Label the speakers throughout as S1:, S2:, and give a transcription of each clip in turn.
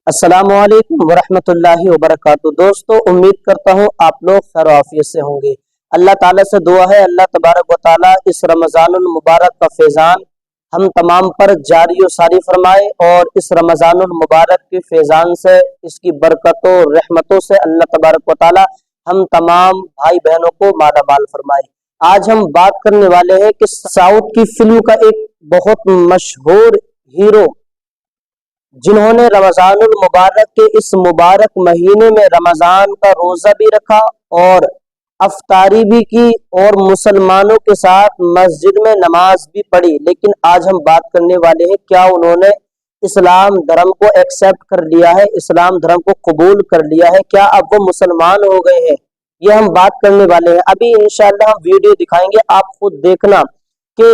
S1: السلام علیکم ورحمۃ اللہ وبرکاتہ۔ دوستو، امید کرتا ہوں آپ لوگ خیر و عافیت سے ہوں گے۔ اللہ تعالیٰ سے دعا ہے اللہ تبارک و تعالیٰ اس رمضان المبارک کا فیضان ہم تمام پر جاری و ساری فرمائے، اور اس رمضان المبارک کے فیضان سے، اس کی برکتوں رحمتوں سے اللہ تبارک و تعالیٰ ہم تمام بھائی بہنوں کو مالا مال فرمائے۔ آج ہم بات کرنے والے ہیں کہ ساؤتھ کی فلم کا ایک بہت مشہور ہیرو، جنہوں نے رمضان المبارک کے اس مبارک مہینے میں رمضان کا روزہ بھی رکھا اور افطاری بھی کی اور مسلمانوں کے ساتھ مسجد میں نماز بھی پڑھی، لیکن آج ہم بات کرنے والے ہیں کیا انہوں نے اسلام دھرم کو ایکسپٹ کر لیا ہے، اسلام دھرم کو قبول کر لیا ہے، کیا اب وہ مسلمان ہو گئے ہیں؟ یہ ہم بات کرنے والے ہیں۔ ابھی انشاءاللہ ہم ویڈیو دکھائیں گے، آپ خود دیکھنا کہ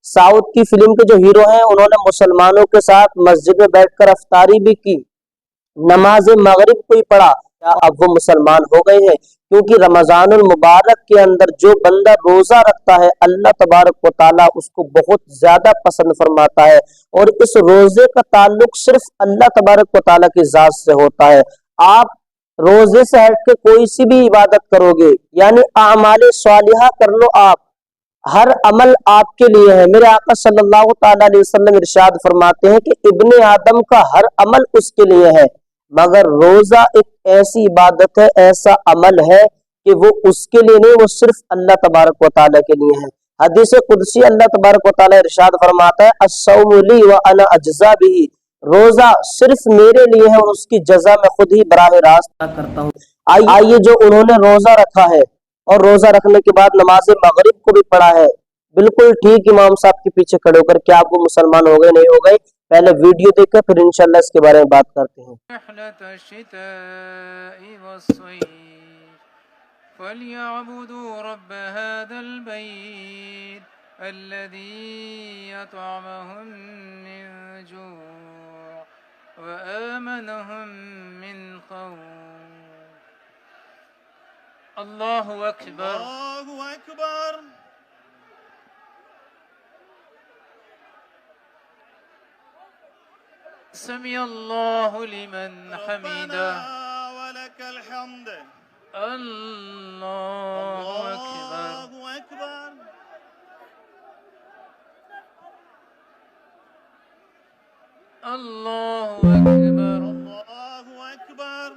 S1: ساؤتھ کی فلم کے جو ہیرو ہیں انہوں نے مسلمانوں کے ساتھ مسجد میں بیٹھ کر افطاری بھی کی، نماز مغرب کو ہی پڑھا، کیا اب وہ مسلمان ہو گئے ہیں؟ کیونکہ رمضان المبارک کے اندر جو بندہ روزہ رکھتا ہے اللہ تبارک و تعالیٰ اس کو بہت زیادہ پسند فرماتا ہے، اور اس روزے کا تعلق صرف اللہ تبارک و تعالیٰ کی ذات سے ہوتا ہے۔ آپ روزے سے ہٹ کے کوئی سی بھی عبادت کرو گے، یعنی اعمال صالحہ کر لو، آپ ہر عمل آپ کے لیے ہے۔ میرے آقا صلی اللہ تعالی علیہ وسلم ارشاد فرماتے ہیں کہ ابن آدم کا ہر عمل اس کے لیے ہے، مگر روزہ ایک ایسی عبادت ہے، ایسا عمل ہے کہ وہ اس کے لیے نہیں، وہ صرف اللہ تبارک و تعالیٰ کے لیے ہے۔ حدیث قدسی اللہ تبارک و تعالیٰ ارشاد فرماتا ہے الصوم لی وانا اجزا بہ، روزہ صرف میرے لیے ہے اور اس کی جزا میں خود ہی براہ راست ادا کرتا ہوں۔ آئیے جو انہوں نے روزہ رکھا ہے اور روزہ رکھنے کے بعد نماز مغرب کو بھی پڑھا ہے، بالکل ٹھیک امام صاحب کے پیچھے کھڑے ہو کر، کیا آپ وہ مسلمان ہو گئے نہیں ہو گئے؟ پہلے ویڈیو دیکھ کر پھر انشاءاللہ اس کے بارے میں بات کرتے ہیں۔
S2: رحلة الشتاء والصيف فليعبدوا رب هذا البيت الذي أطعمهم من جوع وآمنهم من خوف۔ الله أكبر، الله أكبر، سمع الله لمن حمده،
S3: ربنا ولك الحمد،
S2: الله أكبر،
S3: الله أكبر،
S2: الله أكبر،
S3: الله أكبر،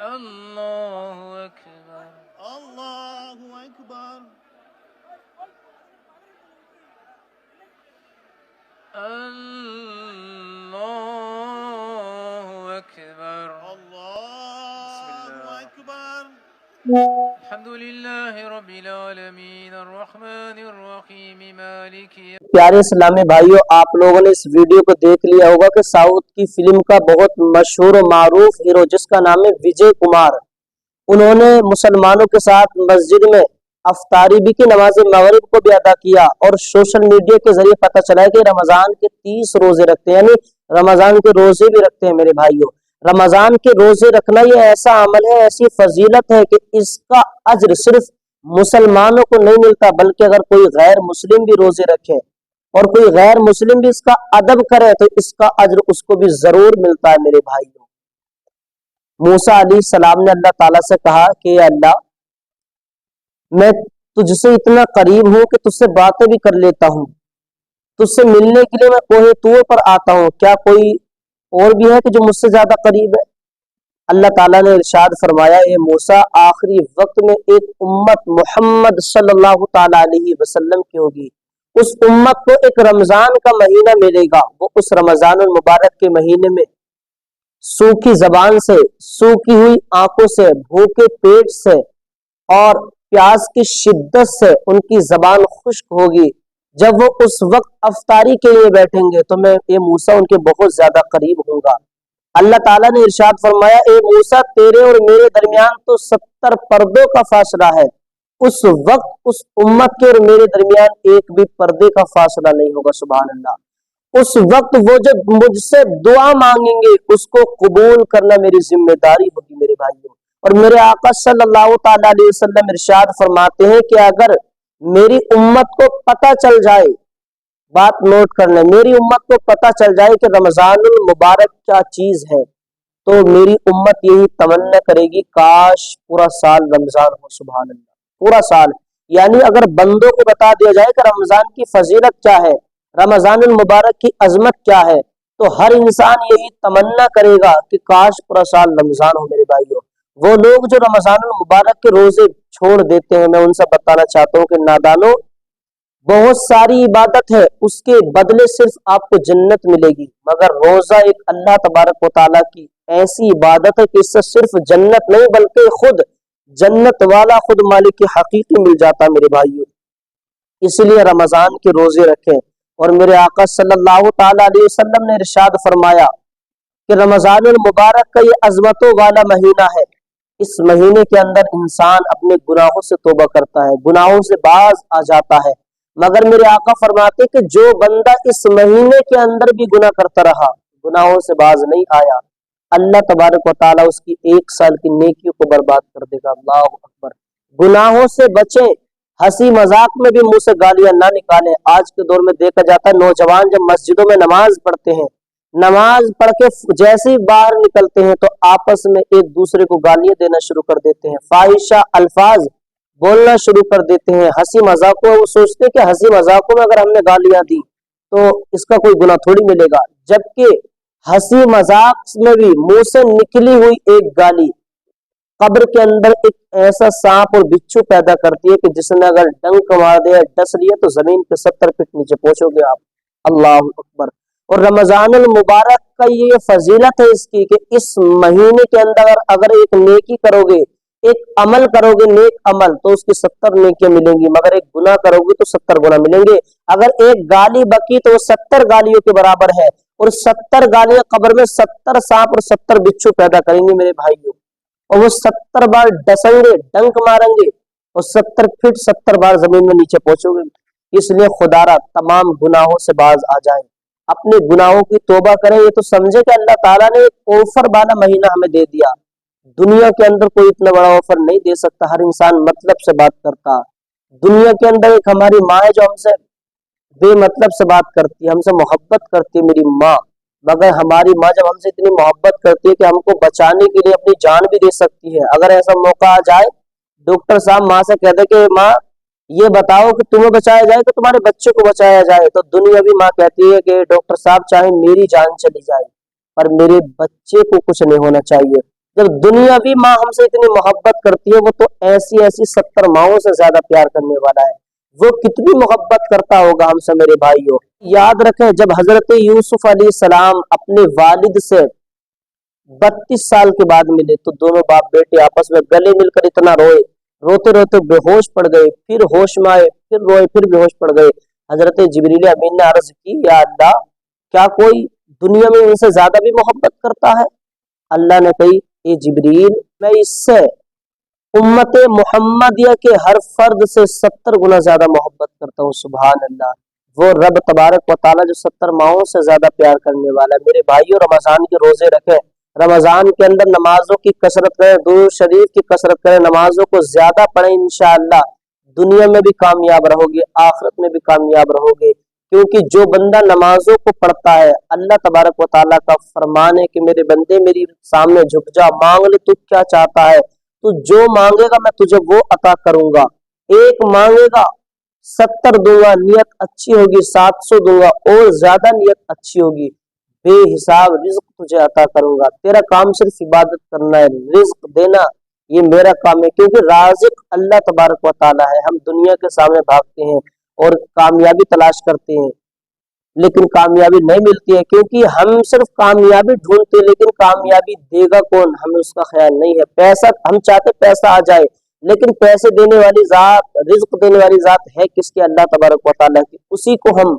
S2: الله أكبر،
S3: الله أكبر،
S2: الله أكبر،
S3: الله أكبر،
S2: الحمد لله رب العالمين الرحمن الرحيم مالك يوم۔
S1: پیارے اسلامی بھائیوں، آپ لوگوں نے اس ویڈیو کو دیکھ لیا ہوگا کہ ساؤتھ کی فلم کا بہت مشہور و معروف ہیرو جس کا نام ہے وجے کمار، انہوں نے مسلمانوں کے ساتھ مسجد میں افطاری بھی کی، نماز مغرب کو بھی ادا کیا، اور سوشل میڈیا کے ذریعے پتہ چلا ہے کہ رمضان کے 30 روزے رکھتے ہیں، یعنی رمضان کے روزے بھی رکھتے ہیں۔ میرے بھائیوں، رمضان کے روزے رکھنا یہ ایسا عمل ہے، ایسی فضیلت ہے کہ اس کا اجر صرف مسلمانوں کو نہیں ملتا، بلکہ اگر کوئی غیر مسلم بھی روزے رکھے اور کوئی غیر مسلم بھی اس کا ادب کرے تو اس کا اجر اس کو بھی ضرور ملتا ہے۔ میرے بھائیوں، موسیٰ علیہ السلام نے اللہ تعالیٰ سے کہا کہ اللہ، میں تجھ سے اتنا قریب ہوں کہ تجھ سے باتیں بھی کر لیتا ہوں، تجھ سے ملنے کے لیے میں کوہ طور پر آتا ہوں، کیا کوئی اور بھی ہے کہ جو مجھ سے زیادہ قریب ہے؟ اللہ تعالیٰ نے ارشاد فرمایا اے موسیٰ، آخری وقت میں ایک امت محمد صلی اللہ تعالیٰ علیہ وسلم کی ہوگی، اس امت کو ایک رمضان کا مہینہ ملے گا، وہ اس رمضان المبارک کے مہینے میں سوکھی زبان سے، سوکھی ہوئی آنکھوں سے، بھوکے پیٹ سے اور پیاس کی شدت سے ان کی زبان خشک ہوگی۔ جب وہ اس وقت افطاری کے لیے بیٹھیں گے تو میں یہ موسیٰ ان کے بہت زیادہ قریب ہوں گا۔ اللہ تعالیٰ نے ارشاد فرمایا اے موسیٰ، تیرے اور میرے درمیان تو 70 پردوں کا فاصلہ ہے، اس وقت اس امت کے اور میرے درمیان ایک بھی پردے کا فاصلہ نہیں ہوگا۔ سبحان اللہ۔ اس وقت وہ جو مجھ سے دعا مانگیں گے اس کو قبول کرنا میری ذمہ داری ہوگی۔ میرے بھائیوں، اور میرے آقا صلی اللہ تعالی علیہ وسلم ارشاد فرماتے ہیں کہ اگر میری امت کو پتہ چل جائے، بات نوٹ کر لیں، میری امت کو پتہ چل جائے کہ رمضان المبارک کیا چیز ہے، تو मेरी उम्मत यही तमन्ना करेगी काश पूरा साल रमजान हो। सुभान अल्लाह, पूरा साल। यानी अगर बंदों को बता दिया जाए कि रमजान की फजीलत क्या है, रमजान मुबारक की अजमत क्या है, तो हर इंसान यही तमन्ना करेगा कि काश पूरा साल रमजान हो। मेरे भाइयों, वो लोग जो रमजान मुबारक के रोजे छोड़ देते हैं, मैं उनसे बताना चाहता हूँ कि नादानो, बहुत सारी इबादत है, उसके बदले सिर्फ आपको जन्नत मिलेगी, मगर रोजा एक अल्लाह तबारक व तआला की ऐसी इबादत है कि इससे सिर्फ जन्नत नहीं बल्कि खुद जन्नत वाला, खुद मालिक की हकीकी मिल जाता है। मेरे भाइयों, इसलिए रमजान के रोजे रखें। और मेरे आका सल्लल्लाहु ताला अलैहि वसल्लम ने इरशाद फरमाया कि रमजान मुबारक का ये अजमतों वाला महीना है, इस महीने के अंदर इंसान अपने गुनाहों से तौबा करता है, गुनाहों से बाज आ जाता है। मगर मेरे आका फरमाते कि जो बंदा इस महीने के अंदर भी गुनाह करता रहा, गुनाहों से बाज नहीं आया, अल्लाह तबारक व तआला उसकी 1 साल की नेकियों को बर्बाद कर देगा। अल्लाह अकबर। गुनाहों से बचें, हंसी मजाक में भी मुंह से गालियां ना निकालें। आज के दौर में देखा जाता है नौजवान जब मस्जिदों में नमाज पढ़ते हैं, नमाज पढ़ के जैसे ही बाहर निकलते हैं तो आपस में एक दूसरे को गालियां देना शुरू कर देते हैं, फाहिशा अल्फाज बोलना शुरू कर देते हैं। हंसी मजाकों, वो सोचते हैं कि हंसी मजाकों में अगर हमने गालियां दी तो इसका कोई गुनाह थोड़ी मिलेगा, जबकि हंसी मजाक में भी मुंह से निकली हुई एक गाली कब्र के अंदर एक ऐसा सांप और बिच्छू पैदा करती है कि जिसने अगर डंक मार दिया, डस लिया, तो जमीन के 70 फीट नीचे पहुंचोगे आप। अल्लाह अकबर। और रमजान मुबारक का ये फजीलत है इसकी कि इस महीने के अंदर अगर एक नेकी करोगे, एक अमल करोगे, नेक अमल, तो उसकी 70 नेकियां मिलेंगी, मगर एक गुनाह करोगे तो 70 गुना मिलेंगे। अगर एक गाली बकी तो वो 70 गालियों के बराबर है, और 70 गालियां कब्र में 70 सांप और 70 बिच्छू पैदा करेंगे मेरे भाइयों, और वो 70 बार डसेंगे, डंक मारेंगे, और 70 फीट 70 बार जमीन में नीचे पहुंचोगे। इसलिए खुदारा तमाम गुनाहों से बाज आ जाए, अपने गुनाहों की तौबा करें। ये तो समझे कि अल्लाह ताला ने एक ऑफर वाला महीना हमें दे दिया। दुनिया के अंदर कोई इतना बड़ा ऑफर नहीं दे सकता, हर इंसान मतलब से बात करता। दुनिया के अंदर एक हमारी माँ है जो हमसे बेमतलब से बात करती है, हमसे मोहब्बत करती है, मेरी माँ। मगर हमारी माँ जब हमसे इतनी मोहब्बत करती है कि हमको बचाने के लिए अपनी जान भी दे सकती है। अगर ऐसा मौका आ जाए, डॉक्टर साहब माँ से कह दे कि माँ ये बताओ कि तुम्हें बचाया जाए कि तुम्हारे बच्चे को बचाया जाए, तो दुनियावी माँ कहती है कि डॉक्टर साहब चाहे मेरी जान चली जाए पर मेरे बच्चे को कुछ नहीं होना चाहिए। जब दुनियावी माँ हमसे इतनी मोहब्बत करती है, वो तो ऐसी ऐसी 70 माओं से ज्यादा प्यार करने वाला है। वो कितनी मोहब्बत करता होगा हमसे मेरे भाइयों। याद रखें, जब हजरत यूसुफ अलैहिस्सलाम अपने वालिद से 32 साल के बाद मिले तो दोनों बाप बेटे आपस में गले मिलकर इतना रोए, रोते रोते बेहोश पड़ गए, फिर होश में आए, फिर रोए, फिर बेहोश पड़ गए। हजरत जिब्रील अमीन ने अर्ज की, या अल्लाह, क्या कोई दुनिया में इनसे ज्यादा भी मोहब्बत करता है? अल्लाह ने कही, ए जिब्रील, मैं इससे उम्मत मोहम्मदिया के हर फर्द से 70 गुना ज्यादा मोहब्बत करता हूँ। सुभान अल्लाह। वो रब तबारक व ताला जो 70 माओं से ज्यादा प्यार करने वाला है। मेरे भाइयों, रमजान के रोजे रखें, रमजान के अंदर नमाजों की कसरत करें, दुरूद शरीफ की कसरत करें, नमाजों को ज्यादा पढ़ें। इंशाअल्लाह दुनिया में भी कामयाब रहोगे, आखिरत में भी कामयाब रहोगे। क्योंकि जो बंदा नमाजों को पढ़ता है, अल्लाह तबारक व ताला का फरमान है कि मेरे बंदे मेरी सामने झुक जा, मांग ले तू क्या चाहता है, तू जो मांगेगा मैं तुझे वो अता करूंगा। एक मांगेगा 70 दूंगा, नियत अच्छी होगी 700 दूंगा, और ज्यादा नियत अच्छी होगी, बेहिसाब रिज्क तुझे अता करूंगा। तेरा काम सिर्फ इबादत करना है, रिज्क देना ये मेरा काम है। क्योंकि राज़िक अल्लाह तबारक व तआला है। हम दुनिया के सामने भागते हैं और कामयाबी तलाश करते हैं, लेकिन कामयाबी नहीं मिलती है, क्योंकि हम सिर्फ कामयाबी ढूंढते हैं, लेकिन कामयाबी देगा कौन, हमें उसका ख्याल नहीं है। पैसा हम चाहते पैसा आ जाए, लेकिन पैसे देने वाली जात, रिज्क देने वाली जात है किसकी? अल्लाह तबारक व तआला की। उसी को हम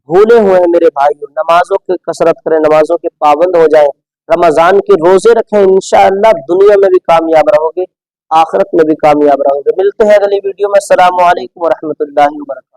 S1: भूले हुए हैं मेरे भाइयों। नमाजों की कसरत करें, नमाजों के पाबंद हो जाएं, रमजान के रोजे रखें, इंशाअल्लाह दुनिया में भी कामयाब रहोगे, आखिरत में भी कामयाब रहोगे। मिलते हैं अगली वीडियो में। अस्सलामु अलैकुम व रहमतुल्लाहि व बरकातहू।